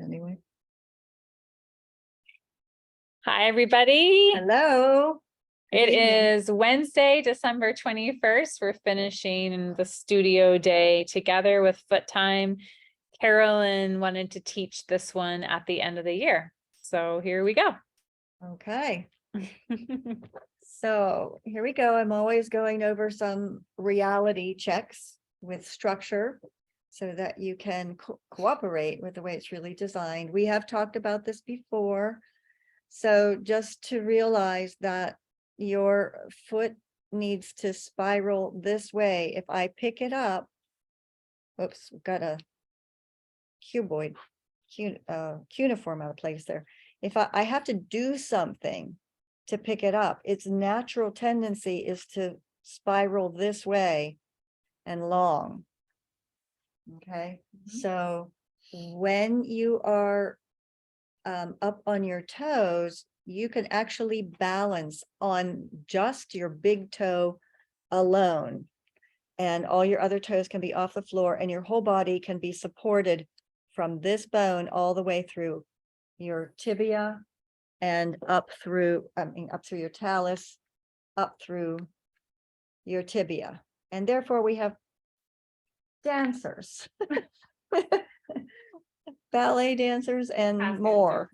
Anyway. Hi, everybody. Hello. It is Wednesday, December 21st. We're finishing the studio day together with Foot Time. Carolyn wanted to teach this one at the end of the year. So here we go. Okay. So here we go. I'm always going over some reality checks with structure so that you can cooperate with the way it's really designed. We have talked about this before. So just to realize that your foot needs to spiral this way. If I pick it up, oops, we've got a cuneiform out of place there. If I have to do something to pick it up, its natural tendency is to spiral this way and long. Okay, so when you are up on your toes, you can actually balance on just your big toe alone, and all your other toes can be off the floor, and your whole body can be supported from this bone all the way through your tibia and up through your talus, up through your tibia. And therefore we have dancers, ballet dancers and more.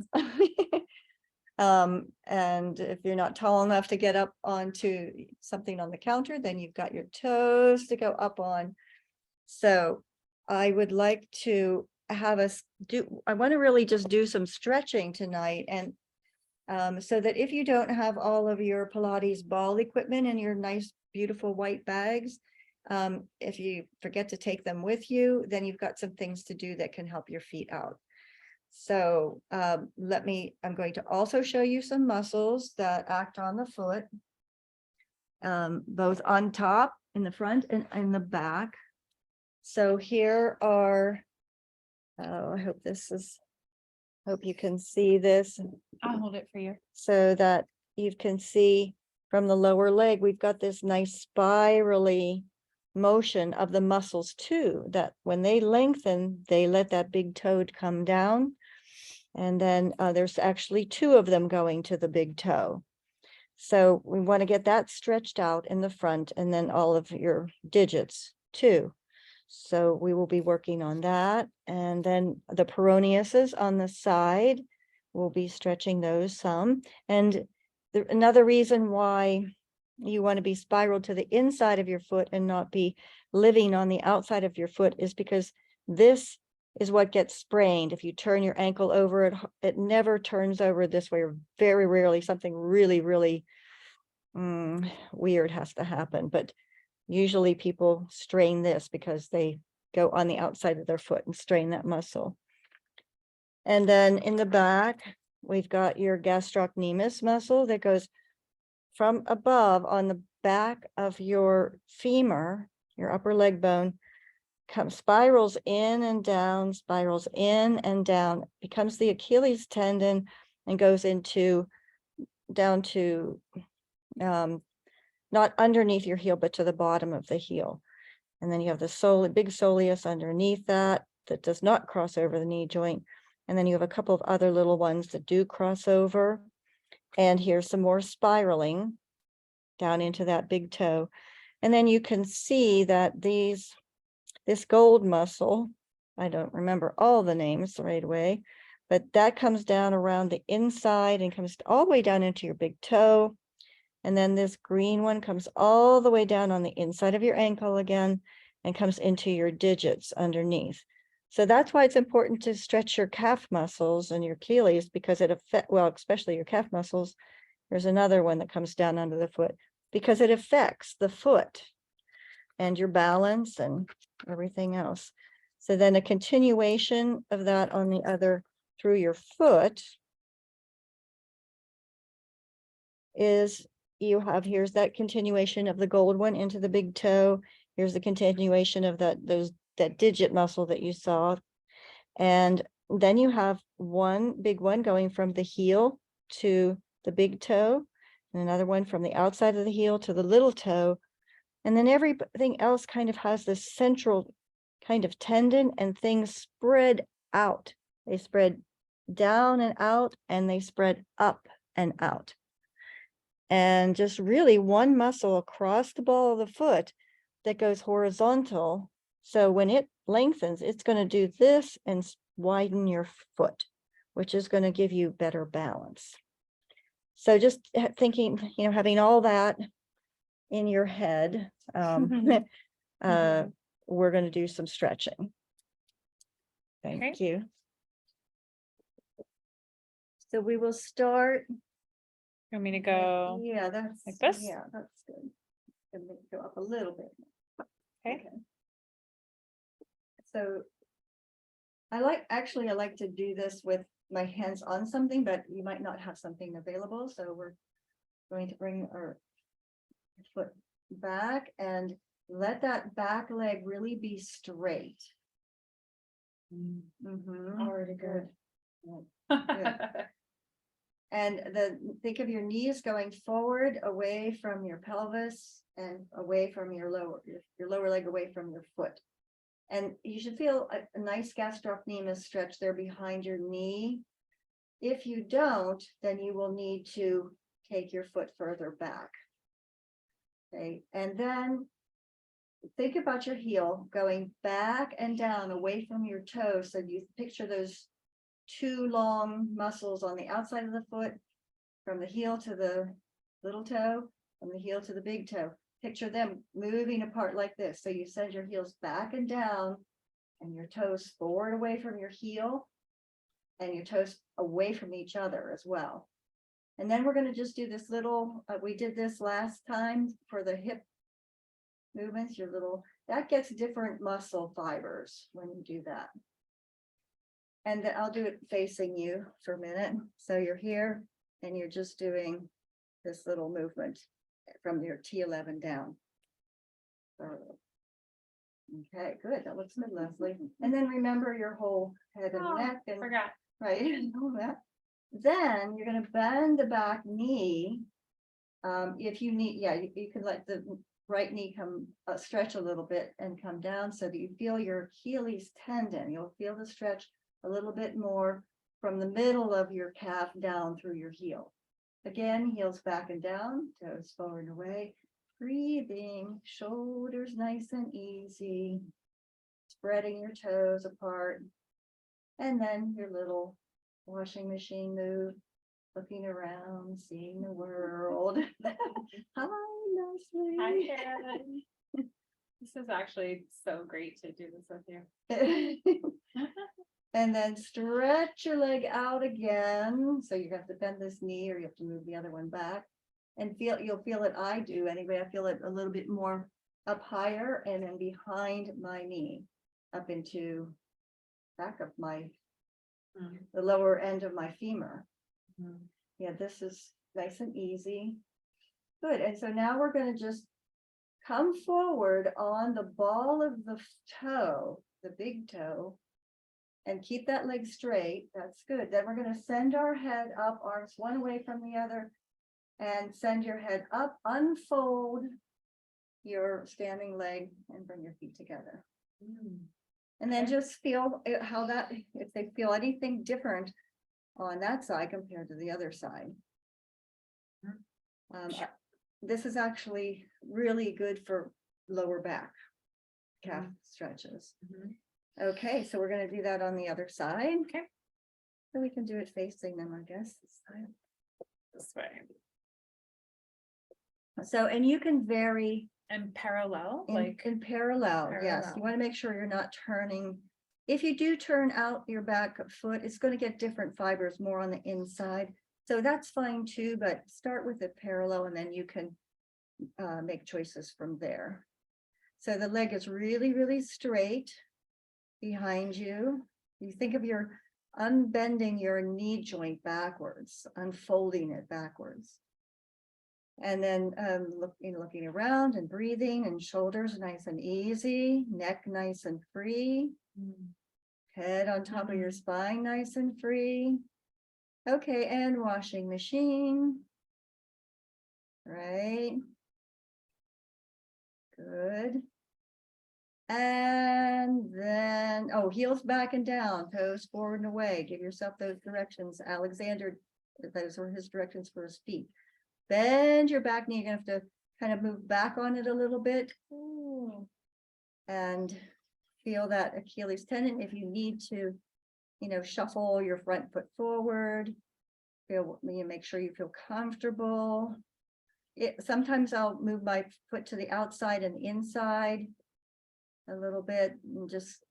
And if you're not tall enough to get up onto something on the counter, then you've got your toes to go up on. So I would like to have us I want to really just do some stretching tonight, and so that if you don't have all of your Pilates ball equipment in your nice, beautiful white bags, if you forget to take them with you, then you've got some things to do that can help your feet out. So I'm going to also show you some muscles that act on the foot, both on top, in the front, and in the back. So here are, I hope you can see this. I'll hold it for you. So that you can see from the lower leg, we've got this nice spirally motion of the muscles too, that when they lengthen, they let that big toe come down. And then there's actually two of them going to the big toe. So we want to get that stretched out in the front, and then all of your digits too. So we will be working on that. And then the peroneuses on the side, we'll be stretching those some. And another reason why you want to be spiraled to the inside of your foot and not be living on the outside of your foot is because this is what gets sprained. If you turn your ankle over, it never turns over this way, or very rarely. Something really, really weird has to happen. But usually people strain this because they go on the outside of their foot and strain that muscle. And then in the back, we've got your gastrocnemius muscle that goes from above on the back of your femur, your upper leg bone, spirals in and down, spirals in and down, becomes the Achilles tendon, and goes down to not underneath your heel, but to the bottom of the heel. And then you have the big soleus underneath that does not cross over the knee joint. And then you have a couple of other little ones that do cross over. And here's some more spiraling down into that big toe. And then you can see that this gold muscle, I don't remember all the names right away, but that comes down around the inside and comes all the way down into your big toe. And then this green one comes all the way down on the inside of your ankle again and comes into your digits underneath. So that's why it's important to stretch your calf muscles and your Achilles, because especially your calf muscles. There's another one that comes down under the foot because it affects the foot and your balance and everything else. So then a continuation of that on the other through your foot is here's that continuation of the gold one into the big toe. Here's the continuation of that digit muscle that you saw. And then you have one big one going from the heel to the big toe, and another one from the outside of the heel to the little toe. And then everything else kind of has this central kind of tendon, and things spread out They spread down and out, and they spread up and out. And just really one muscle across the ball of the foot that goes horizontal. So when it lengthens, it's going to do this and widen your foot, which is going to give you better balance. So just thinking, having all that in your head, we're going to do some stretching. Thank Okay. you. So we will start. You want me to go? Yeah, that's like this? Yeah, that's good. And make it go up a little bit. Okay. So I like to do this with my hands on something, but you might not have something available. So we're going to bring our foot back and let that back leg really be straight. Already good. And think of your knees going forward, away from your pelvis, and away from your lower leg, away from your foot. And you should feel a nice gastrocnemius stretch there behind your knee. If you don't, then you will need to take your foot further back. Okay, and then think about your heel going back and down away from your toes. So you picture those two long muscles on the outside of the foot, from the heel to the little toe, from the heel to the big toe. Picture them moving apart like this. So you send your heels back and down, and your toes forward away from your heel, and your toes away from each other as well. And then we're going to just do this little, we did this last time for the hip movements, that gets different muscle fibers when you do that. And then I'll do it facing you for a minute. So you're here and you're just doing this little movement from your T11 down. Okay, good. That looks good, Leslie. And then remember your whole head and neck. And forgot. Right, and all that. Then you're going to bend the back knee. If you need, you can let the right knee come stretch a little bit and come down so that you feel your Achilles tendon. You'll feel the stretch a little bit more from the middle of your calf down through your heel. Again, heels back and down, toes forward and away. Breathing, shoulders nice and easy. Spreading your toes apart. And then your little washing machine move, looking around, seeing the world. Hi, Leslie. Hi, Carolyn. This is actually so great to do this with you. And then stretch your leg out again. So you have to bend this knee, or you have to move the other one back. And you'll feel it, I do anyway, I feel it a little bit more up higher and then behind my knee, up into back of my, the lower end of my femur. Yeah, this is nice and easy. Good. And so now we're going to just come forward on the ball of the toe, the big toe, and keep that leg straight. That's good. Then we're going to send our head up, arms one away from the other, and send your head up, unfold your standing leg, and bring your feet together. And then just feel how that, if they feel anything different on that side compared to the other side. This is actually really good for lower back calf stretches. Okay, so we're going to do that on the other side. Okay. So we can do it facing them, I guess. This way. So, and you can vary And parallel, in parallel. Yes, parallel. you want to make sure you're not turning. If you do turn out your back foot, it's going to get different fibers more on the inside. So that's fine too, but start with it parallel and then you can make choices from there. So the leg is really, really straight behind you. You think of your unbending your knee joint backwards, unfolding it backwards. And then looking around and breathing, and shoulders nice and easy, neck nice and free, head on top of your spine nice and free. Okay, and washing machine. Right. Good. And then, oh, heels back and down, toes forward and away. Give yourself those directions. Alexander, those were his directions for his feet. Bend your back knee. You're gonna have to kind of move back on it a little bit. And feel that Achilles tendon. If you need to, shuffle your front foot forward, make sure you feel comfortable. Sometimes I'll move my foot to the outside and inside a little bit and just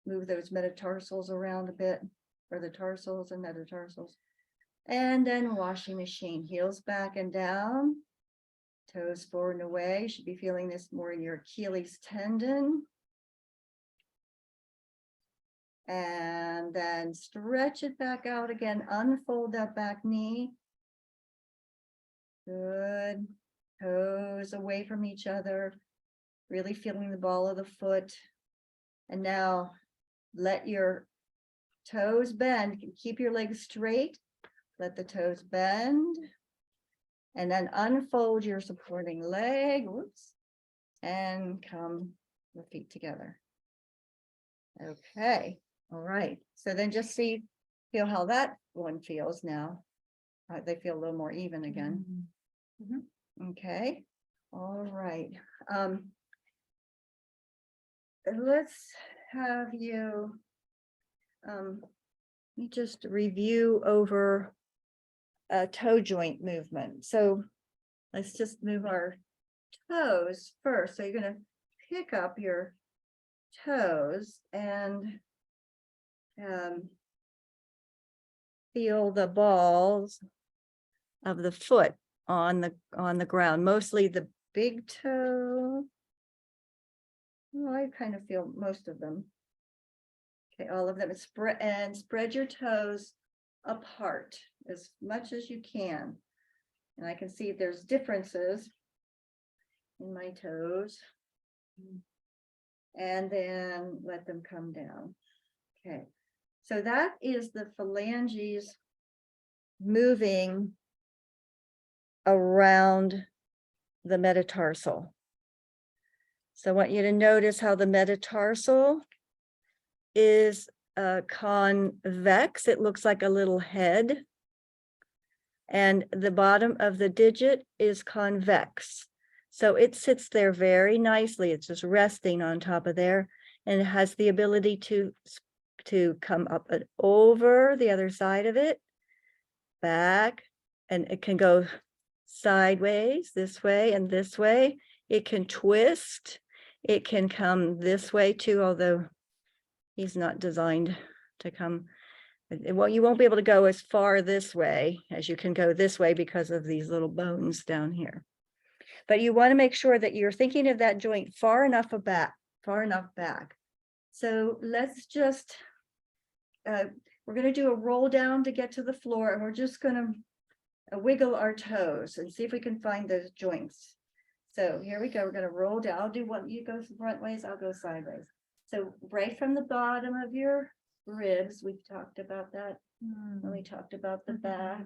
move those metatarsals around a bit, or the tarsals and metatarsals. And then washing machine, heels back and down, toes forward and away. You should be feeling this more in your Achilles tendon. And then stretch it back out again, unfold that back knee. Good. Toes away from each other, really feeling the ball of the foot. And now let your toes bend. Keep your legs straight. Let the toes bend. And then unfold your supporting leg. Whoops. And come the feet together. Okay. All right. So then just feel how that one feels now. They feel a little more even again. Okay. All right. Let's have you let me just review over a toe joint movement. So let's just move our toes first. So you're going to pick up your toes and feel the balls of the foot on the ground, mostly the big toe. Well, I kind of feel most of them. Okay, all of them. Spread your toes apart as much as you can. And I can see there's differences in my toes. And then let them come down. Okay, so that is the phalanges moving around the metatarsal. So I want you to notice how the metatarsal is convex. It looks like a little head. And the bottom of the digit is convex. So it sits there very nicely. It's just resting on top of there, and it has the ability to come up and over the other side of it, back, and it can go sideways, this way and this way. It can twist. It can come this way too, although he's not designed to come. Well, you won't be able to go as far this way as you can go this way because of these little bones down here. But you want to make sure that you're thinking of that joint far enough back. So let's just, we're going to do a roll down to get to the floor, and we're just going to wiggle our toes and see if we can find those joints. So here we go. We're going to roll down. I'll do one. You go front ways, I'll go sideways. So right from the bottom of your ribs, we've talked about that. When we talked about the back.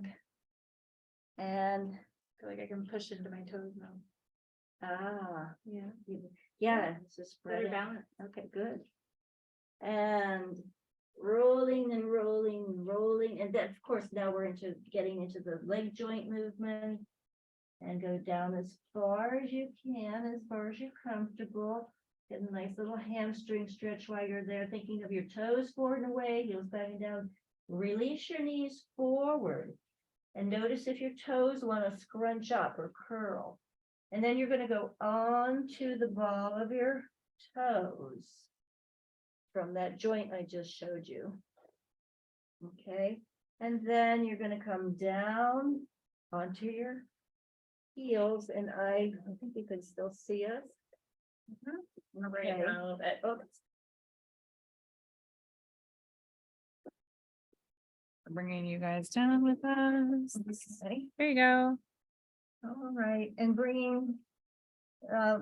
And I feel like I can push into my toes now. Yeah, this is Better balance. Okay, good. And rolling and rolling and rolling. And then of course now we're getting into the leg joint movement. And go down as far as you can, as far as you're comfortable. Get a nice little hamstring stretch while you're there, thinking of your toes forward and away, heels back and down. Release your knees forward. And notice if your toes want to scrunch up or curl. And then you're going to go on to the ball of your toes from that joint I just showed you. Okay. And then you're going to come down onto your heels, and I think you can still see us. Right Okay. down a little bit. Oh, Bringing you guys down with us. okay. There you go. All right, and bringing,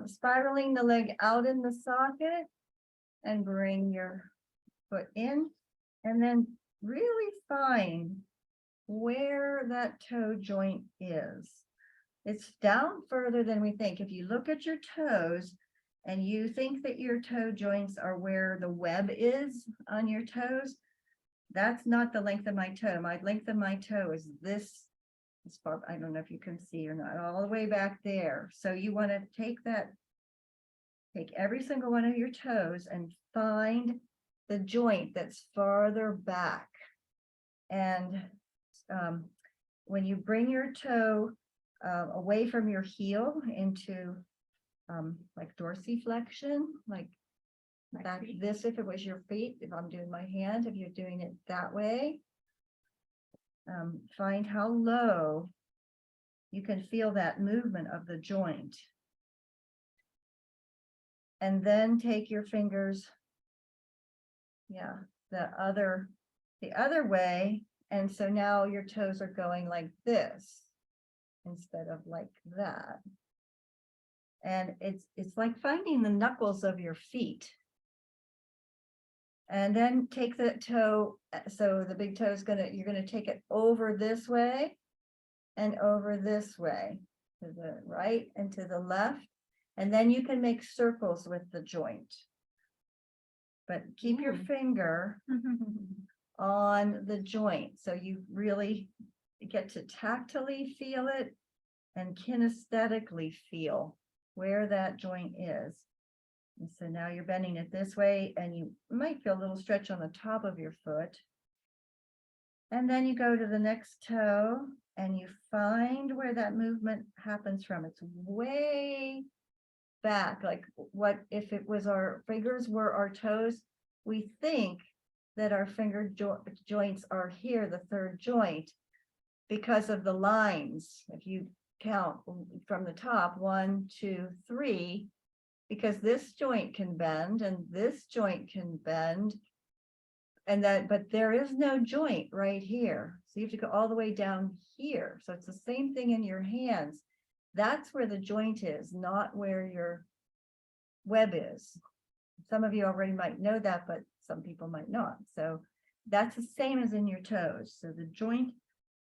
spiraling the leg out in the socket, and bring your foot in, and then really find where that toe joint is. It's down further than we think. If you look at your toes, and you think that your toe joints are where the web is on your toes, that's not the length of my toe. My length of my toe is this, as far, I don't know if you can see or not, all the way back there. So you want to take every single one of your toes and find the joint that's farther back. And when you bring your toe away from your heel into like dorsiflexion, like back this, if it was your feet, if I'm doing my hand, if you're doing it that way, find how low you can feel that movement of the joint. And then take your fingers, the other way. And so now your toes are going like this instead of like that. And it's like finding the knuckles of your feet. And then take the toe, so the big toe is you're gonna take it over this way and over this way, to the right and to the left. And then you can make circles with the joint. But keep your finger on the joint, so you really get to tactily feel it and kinesthetically feel where that joint is. And so now you're bending it this way, and you might feel a little stretch on the top of your foot. And then you go to the next toe and you find where that movement happens from. It's way back, like what if it was our fingers were our toes, we think that our finger joints are here, the third joint, because of the lines. If you count from the top, 1, 2, 3, because this joint can bend and this joint can bend, and but there is no joint right here, so you have to go all the way down here. So it's the same thing in your hands. That's where the joint is, not where your web is. Some of you already might know that, but some people might not. So that's the same as in your toes. So the joint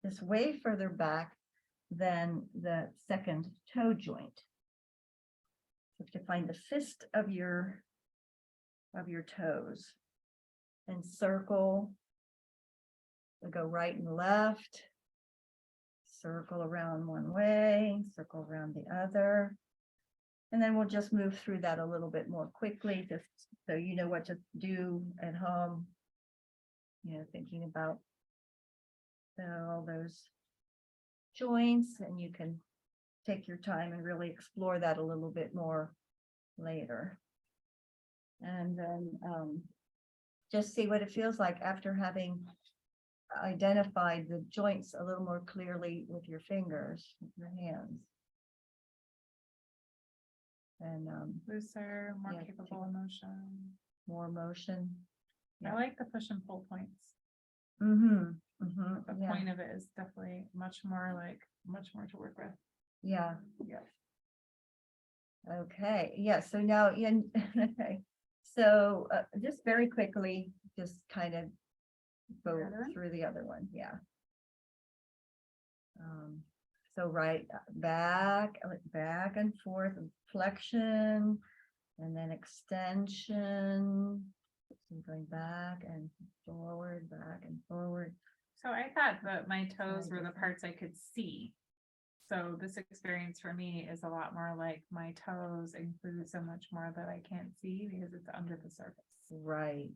is way further back than the second toe joint. You have to find the fist of your toes and circle. We'll go right and left. Circle around one way, circle around the other. And then we'll just move through that a little bit more quickly, just so you know what to do at home. Thinking about all those joints, and you can take your time and really explore that a little bit more later. And then just see what it feels like after having identified the joints a little more clearly with your fingers, with your hands. And looser, more capable of motion. More motion. I like the push and pull points. The point of it is definitely much more to work with. Yeah. Okay. Yeah. So now, okay. So just very quickly, just kind of go through the other one. Yeah. So right back and forth, flexion, and then extension. So going back and forward, back and forward. So I thought that my toes were the parts I could see. So this experience for me is a lot more like my toes include so much more that I can't see because it's under the surface. Right.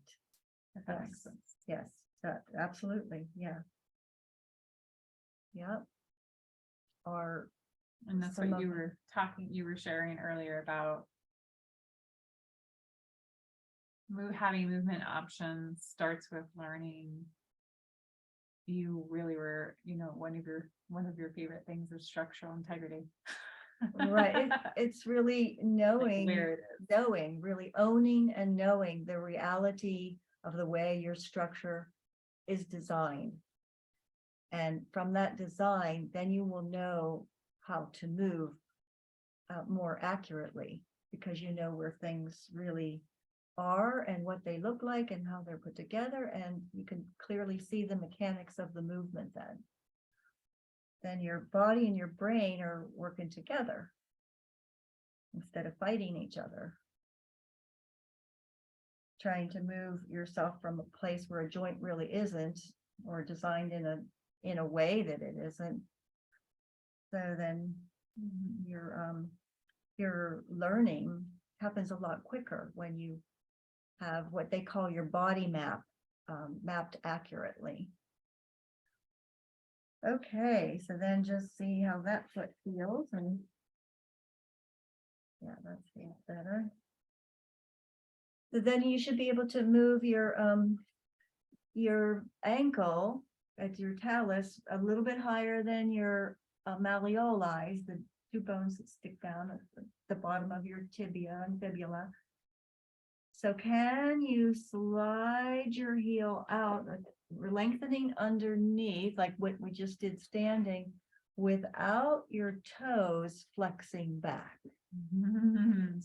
If that makes sense. Yes, absolutely. Yeah. Yep. And that's what you were sharing earlier about having movement options starts with learning. You really were, one of your favorite things is structural integrity. Right. It's really knowing, like where it is. Really owning and knowing the reality of the way your structure is designed. And from that design, then you will know how to move more accurately, because you know where things really are and what they look like and how they're put together, and you can clearly see the mechanics of the movement. Then your body and your brain are working together instead of fighting each other. trying to move yourself from a place where a joint really isn't, or designed in a way that it isn't. So then your learning happens a lot quicker when you have what they call your body map mapped accurately. Okay, so then just see how that foot feels, and yeah, that feels better. So then you should be able to move your ankle at your talus a little bit higher than your malleoli, the two bones that stick down at the bottom of your tibia and fibula. So can you slide your heel out, lengthening underneath, like what we just did standing, without your toes flexing back?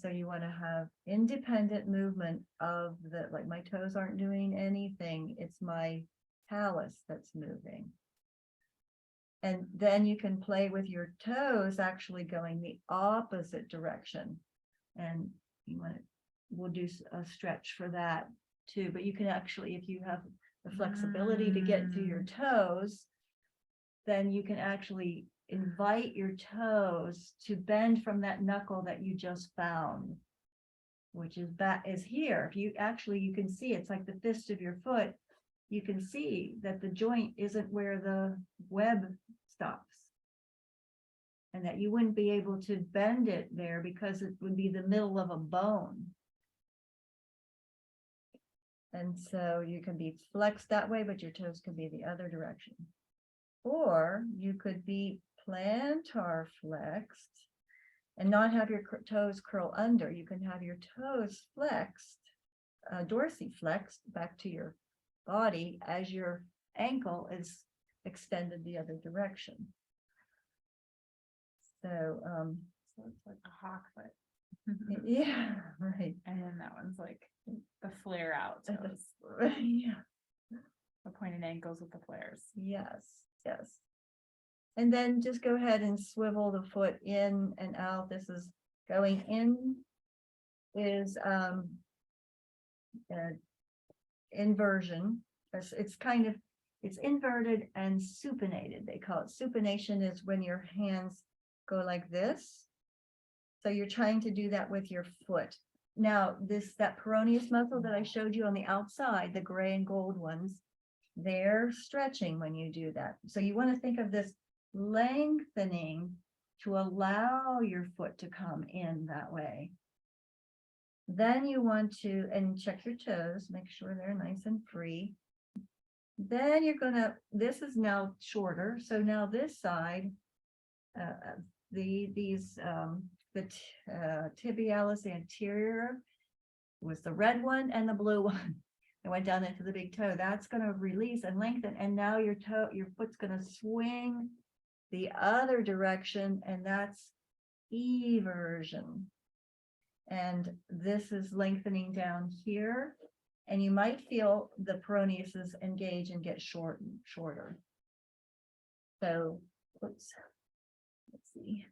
So you want to have independent movement of the, like my toes aren't doing anything. It's my talus that's moving. And then you can play with your toes actually going the opposite direction. And you want to, we'll do a stretch for that too. But you can actually, if you have the flexibility to get to your toes, then you can actually invite your toes to bend from that knuckle that you just found, which is here. If you actually, you can see it's like the fist of your foot. You can see that the joint isn't where the web stops, and that you wouldn't be able to bend it there because it would be the middle of a bone. And so you can be flexed that way, but your toes can be the other direction. Or you could be plantar flexed and not have your toes curl under. You can have your toes flexed, dorsiflexed back to your body as your ankle is extended the other direction. So it's like a hawk foot. yeah, right. And then that one's like the flare out toes. Yeah. The pointed ankles with the flares. Yes, yes. And then just go ahead and swivel the foot in and out. This is going in is inversion. It's kind of, it's inverted and supinated. They call it. Supination is when your hands go like this. So you're trying to do that with your foot. Now, that peroneus muscle that I showed you on the outside, the gray and gold ones, they're stretching when you do that. So you want to think of this lengthening to allow your foot to come in that way. Then you want to, and check your toes, make sure they're nice and free. Then you're gonna, this is now shorter. So now this side, the tibialis anterior was the red one and the blue one. It went down into the big toe. That's going to release and lengthen. And now your foot's going to swing the other direction, and that's eversion. And this is lengthening down here. And you might feel the peroneuses engage and get shorter. So, let's see.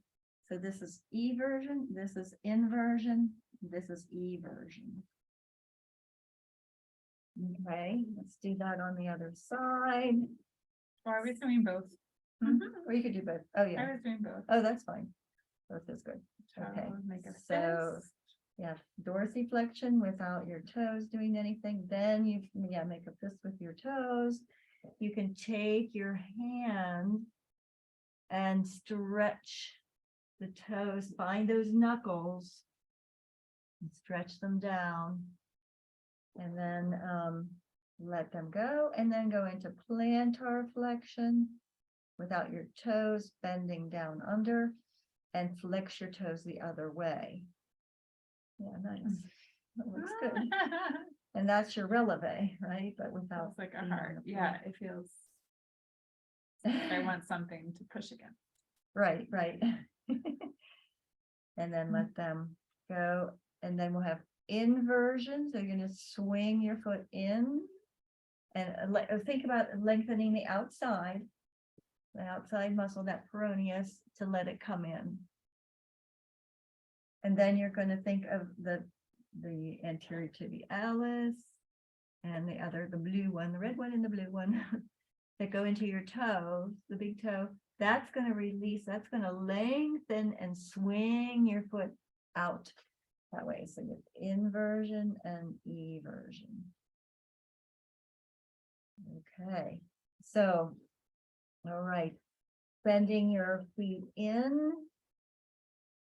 So this is eversion, this is inversion, this is eversion. Okay, let's do that on the other side. Or I was doing both. Or you could do both. Oh, yeah. I was doing both. Oh, that's fine. Both is good. Okay. Make a So, fist. yeah, dorsiflexion without your toes doing anything. Then you, yeah, make a fist with your toes. You can take your hand and stretch the toes, find those knuckles and stretch them down, and then let them go, and then go into plantar flexion without your toes bending down under, and flex your toes the other way. Yeah, nice. That looks good. And that's your releve, right? But without It's like a being on heart. the Yeah, floor. it feels like I want something to push against. Right, right. And then let them go. And then we'll have inversion. So you're going to swing your foot in and think about lengthening the outside muscle, that peroneus, to let it come in. And then you're going to think of the anterior tibialis, and the blue one, the red one and the blue one that go into your toe, the big toe. That's going to release, that's going to lengthen and swing your foot out that way. So you have inversion and eversion. Okay, so, all right, bending your feet in,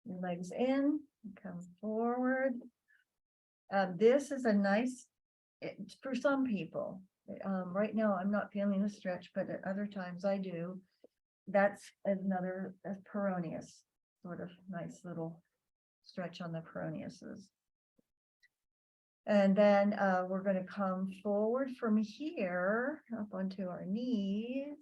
your legs in, come forward. This is a nice, for some people. Right now, I'm not feeling the stretch, but at other times I do. That's another peroneus, sort of nice little stretch on the peroneuses. And then we're going to come forward from here up onto our knees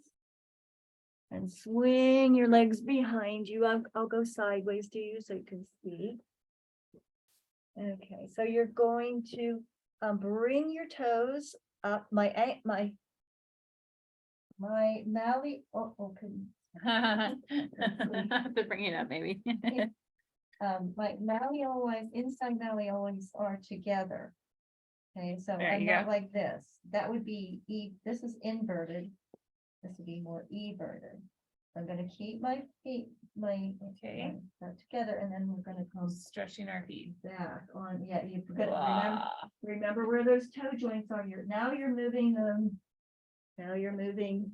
and swing your legs behind you. I'll go sideways to you so you can see. Okay, so you're going to bring your toes up. My malleolus. To bring it up, maybe. My malleolus, inside malleolus are together. Okay, so There I'm you not go. like this. That would be this is inverted. This would be more everted. I'm gonna keep my feet, Okay. together, and then we're gonna come Stretching our feet. back on. Yeah, you remember. Wow. Remember where those toe joints are. Now you're moving them. Now you're moving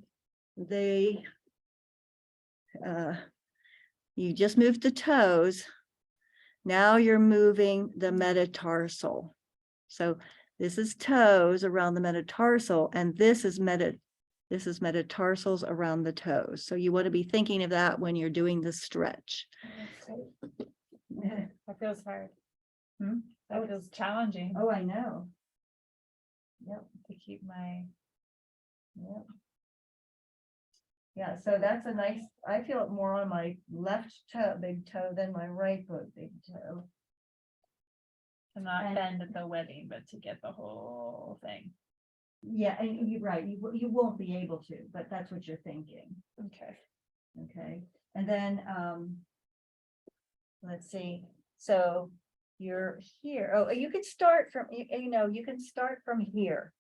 you just moved the toes. Now you're moving the metatarsal. So this is toes around the metatarsal, and this is metatarsals around the toes. So you want to be thinking of that when you're doing the stretch. That feels hard. Hmm? That feels challenging Oh, I know. Yep. to keep my. Yep. Yeah, so that's a nice, I feel it more on my left toe, big toe, than my right foot, big toe. To not And- bend at the wedding, but to get the whole thing. Yeah, and you're right, you won't be able to, but that's what you're thinking. Okay. Okay, and then, let's see, so you're here. Oh, you can start from, you can start from here.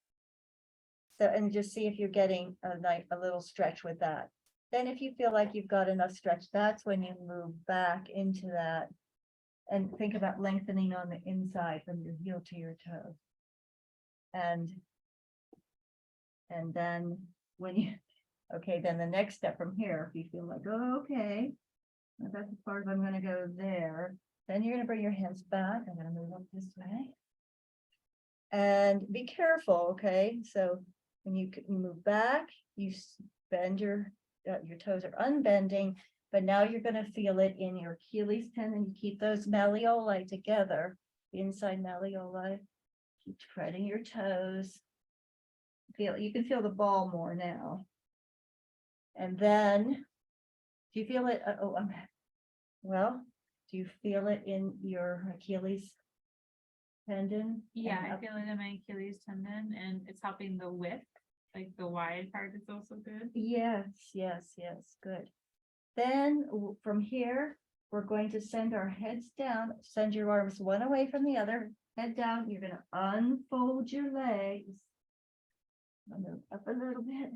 So, and just see if you're getting a little stretch with that. Then if you feel like you've got enough stretch, that's when you move back into that. And think about lengthening on the inside from your heel to your toe. And then when you, okay, then the next step from here, if you feel like, oh, okay, that's as far as I'm gonna go there, then you're gonna bring your hands back. I'm gonna move up this way. And be careful, okay? So when you move back, you bend your toes are unbending, but now you're gonna feel it in your Achilles tendon. You keep those malleoli together, the inside malleoli. Keep treading your toes. You can feel the ball more now. And then, do you feel it? Well, do you feel it in your Achilles tendon? Yeah, And I up- feel it in my Achilles tendon and it's helping the width, like the wide part is also good. Yes, good. Then from here, we're going to send our heads down, send your arms one away from the other, head down. You're gonna unfold your legs. I'll move up a little bit.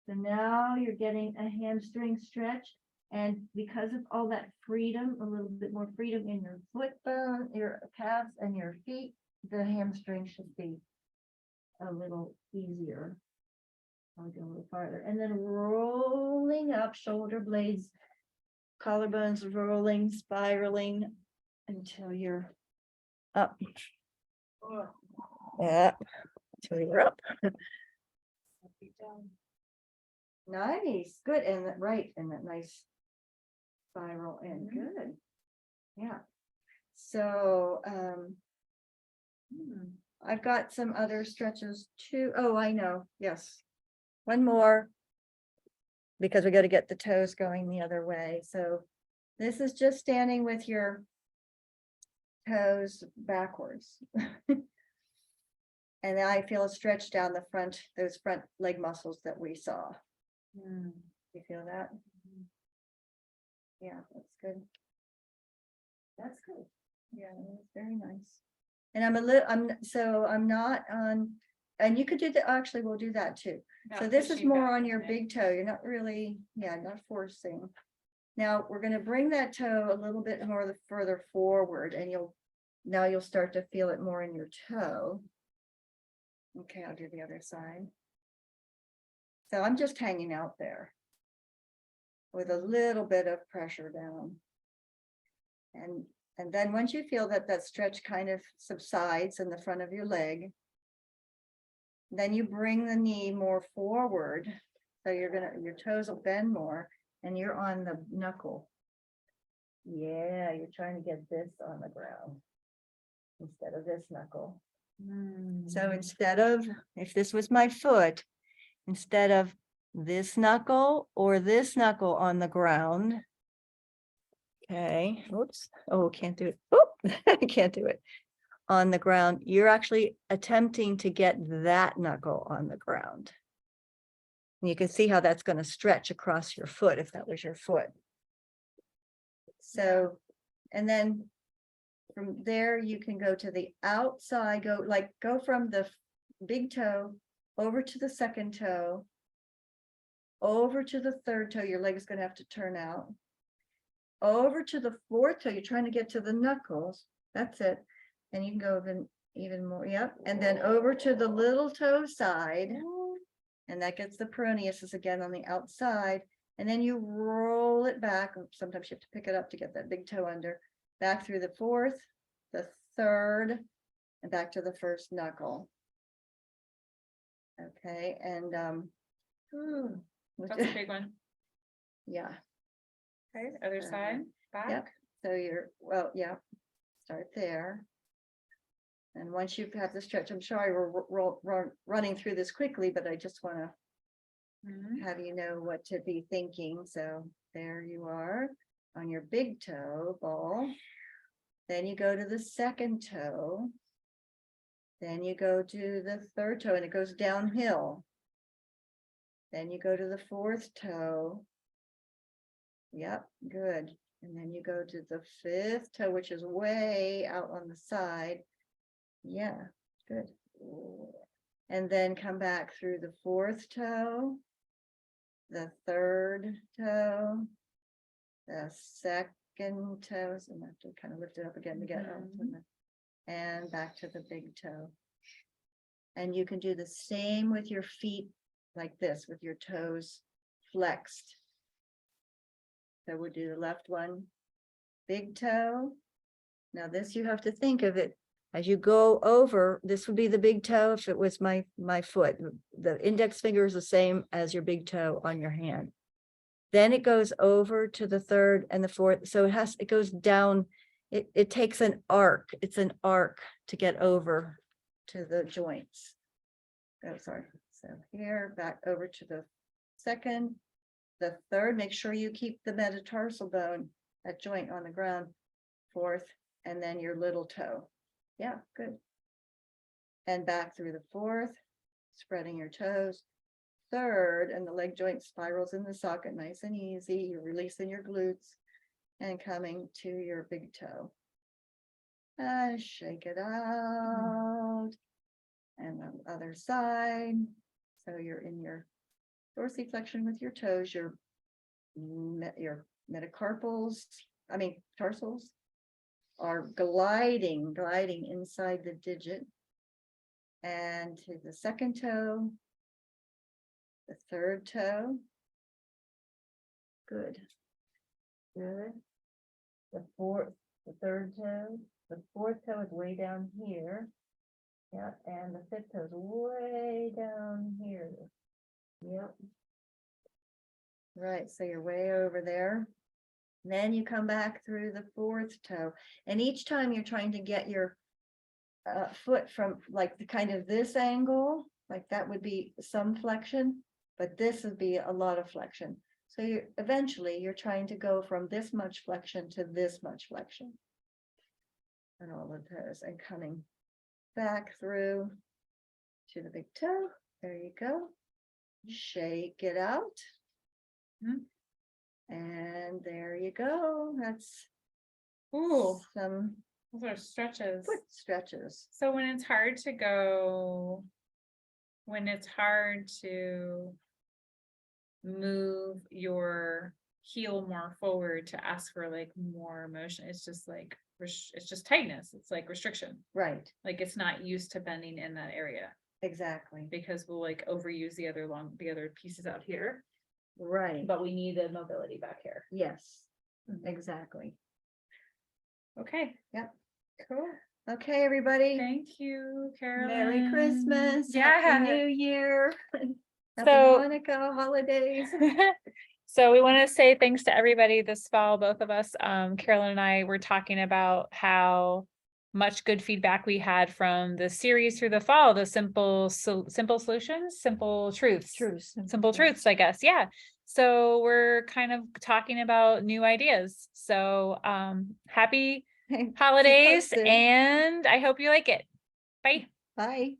So now you're getting a hamstring stretch. And because of all that freedom, a little bit more freedom in your foot bone, your calves and your feet, the hamstring should be a little easier. I'll go a little farther, and then rolling up, shoulder blades, collarbones rolling, spiraling until you're up. Yeah, until you're up. Nice, good, and right, and that nice spiral in, good. Yeah. So, I've got some other stretches too. Oh, I know, yes. One more. Because we got to get the toes going the other way. So this is just standing with your toes backwards. And I feel a stretch down the front, those front leg muscles that we saw. You feel that? Yeah, that's good. That's good. Yeah, that's very nice. And I'm not on, and you could do that, actually, we'll do that too. So Not this is pushing more back on your in. big toe. You're not really, yeah, not forcing. Now, we're gonna bring that toe a little bit more further forward and now you'll start to feel it more in your toe. Okay, I'll do the other side. So I'm just hanging out there with a little bit of pressure down. And then once you feel that stretch kind of subsides in the front of your leg, then you bring the knee more forward. So your toes will bend more and you're on the knuckle. Yeah, you're trying to get this on the ground instead of this knuckle. So instead of, if this was my foot, instead of this knuckle or this knuckle on the ground. Okay, oops, oh, can't do it. Oh, I can't do it. On the ground, you're actually attempting to get that knuckle on the ground. And you can see how that's going to stretch across your foot if that was your foot. So, and then from there, you can go to the outside, go from the big toe over to the second toe, over to the third toe, your leg is going to have to turn out, over to the fourth toe, you're trying to get to the knuckles, that's it. And you can go even more, yep, and then over to the little toe side, and that gets the peroneus again on the outside, and then you roll it back, sometimes you have to pick it up to get that big toe under, back through the fourth, the third, and back to the first knuckle. Okay, and That's a big one. yeah. Okay, other side, back. Yep. So well, yeah, start there. And once you have the stretch, I'm sorry we're running through this quickly, but I just want to Mhm. have you know what to be thinking. So there you are on your big toe ball. Then you go to the second toe. Then you go to the third toe and it goes downhill. Then you go to the fourth toe. Yep, good. And then you go to the fifth toe, which is way out on the side. Yeah, good. And then come back through the fourth toe, the third toe, the second toe, so I have to kind of lift it up again to get and back to the big toe. And you can do the same with your feet like this, with your toes flexed. So we'll do the left one, big toe. Now this, you have to think of it as you go over, this would be the big toe if it was my foot. The index finger is the same as your big toe on your hand. Then it goes over to the third and the fourth. So it goes down. It takes an arc. It's an arc to get over to the joints. Oh, sorry. So here, back over to the second, the third, make sure you keep the metatarsal bone, that joint on the ground, fourth, and then your little toe. Yeah, good. And back through the fourth, spreading your toes. Third, and the leg joint spirals in the socket, nice and easy. You're releasing your glutes and coming to your big toe. Shake it out. And the other side. So you're in your dorsiflexion with your toes, your metacarpals, tarsals are gliding inside the digit. And to the second toe, the third toe. Good. Good. The third toe, the fourth toe is way down here. Yeah, and the fifth toe is way down here. Yep. Right, so you're way over there. Then you come back through the fourth toe. And each time you're trying to get your foot from like the kind of this angle, like that would be some flexion, but this would be a lot of flexion. So eventually you're trying to go from this much flexion to this much flexion. And all of those, and coming back through to the big toe. There you go. Shake it out. And there you go. That's some Those are stretches. Foot stretches. So when it's hard to go, when it's hard to move your heel more forward to ask for like more motion, it's just like, it's just tightness. It's like restriction. Right, Like it's not used to bending in that area exactly. because we'll like overuse the other pieces out here, Right, but we need the mobility back here. yes, Mhm. exactly. Okay. Yep. Cool. Okay, everybody. Thank you, Carolyn. Merry Christmas. Yeah. Happy New Year. Happy So- Hanukkah holidays. So we want to say thanks to everybody this fall, both of us, Carolyn and I were talking about how much good feedback we had from the series through the fall, the simple solutions, simple truths. Truths. Simple truths, I guess. Yeah. So we're kind of talking about new ideas. So happy Hey, keep holidays, posted. and I hope you like it. Bye. Bye.